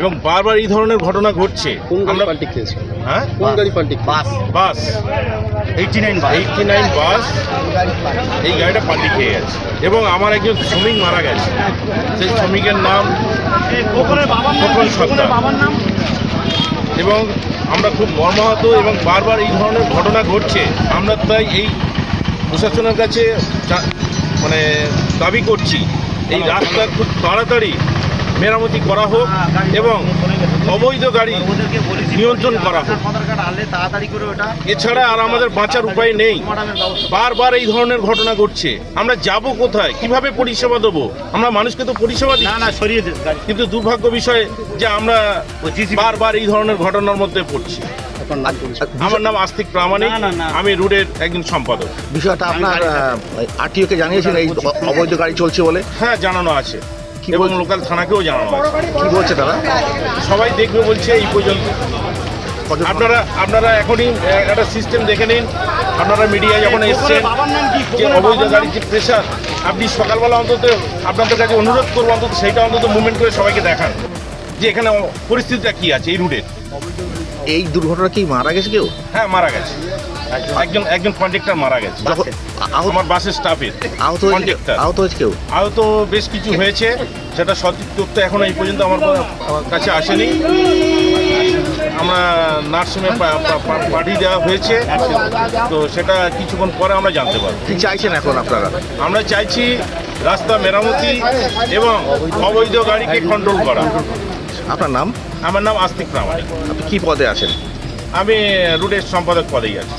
এবং বারবার এই ধরনের ঘটনা ঘটছে। কোন গাড়ি পাল্টি খেয়েছে? হ্যাঁ, কোন গাড়ি পাল্টি? বাস বাস 89 বাস এই গাড়িটা পাল্টি খেয়ে গেছে এবং আমার একজন শ্রমিক মারা গেছে। সেই শ্রমিকের নাম খোকন সর্দার। এবং আমরা খুব মর্মাহত এবং বারবার এই ধরনের ঘটনা ঘটছে। আমরা তাই এই প্রশাসনের কাছে মানে দাবি করছি এই রাস্তা খুব তাড়াতাড়ি মেরামতি করা হোক এবং অবৈধ গাড়ি নিয়ন্ত্রণ করা হোক। এছাড়া আর আমাদের বাঁচার উপায় নেই। বারবার এই ধরনের ঘটনা ঘটছে। আমরা যাব কোথায়, কিভাবে পরিষেবা দেবো? আমরা মানুষকে তো পরিষেবা দিই, কিন্তু দুর্ভাগ্য বিষয় যে আমরা বারবার এই ধরনের ঘটনার মধ্যে পড়ছি। আমার নাম আস্তিক প্রামাণিক, আমি রুটের একজন সম্পাদক। বিষয়টা আপনার আরটিওকে জানিয়েছেন এই অবৈধ গাড়ি চলছে বলে? হ্যাঁ, জানানো আছে এবং লোকাল থানাকেও জানানো আছে। কি বলছে তারা? সবাই দেখবে বলছে এই পর্যন্ত। আপনারা এখনই একটা সিস্টেম দেখে নিন। আপনারা মিডিয়ায় যখন এসছেন যে অবৈধ গাড়ির যে প্রেশার, আপনি সকালবেলা অন্তত আপনাদের কাছে অনুরোধ করবো অন্তত সেইটা অন্তত মুভমেন্ট করে সবাইকে দেখান যে এখানে পরিস্থিতিটা কী আছে এই রুটের। এই দুর্ঘটনা কি মারা গেছে কেউ? হ্যাঁ, মারা গেছে একজন কন্ডাক্টর মারা গেছে, আমার বাসের স্টাফের। আহত হয়েছে কেউ? আহত বেশ কিছু হয়েছে, সেটা সঠিক তথ্য এখনো এই পর্যন্ত আমার কাছে আসেনি। আমরা নার্সিংয়ে পাঠিয়ে দেওয়া হয়েছে, তো সেটা কিছুক্ষণ পরে আমরা জানতে পারবো। কি চাইছেন এখন আপনারা? আমরা চাইছি রাস্তা মেরামতি এবং অবৈধ গাড়িকে কন্ট্রোল করা। আপনার নাম? আমার নাম আস্তিক প্রামাণিক। আপনি কি পদে আছেন? আমি রুটের সম্পাদক পদেই আছি।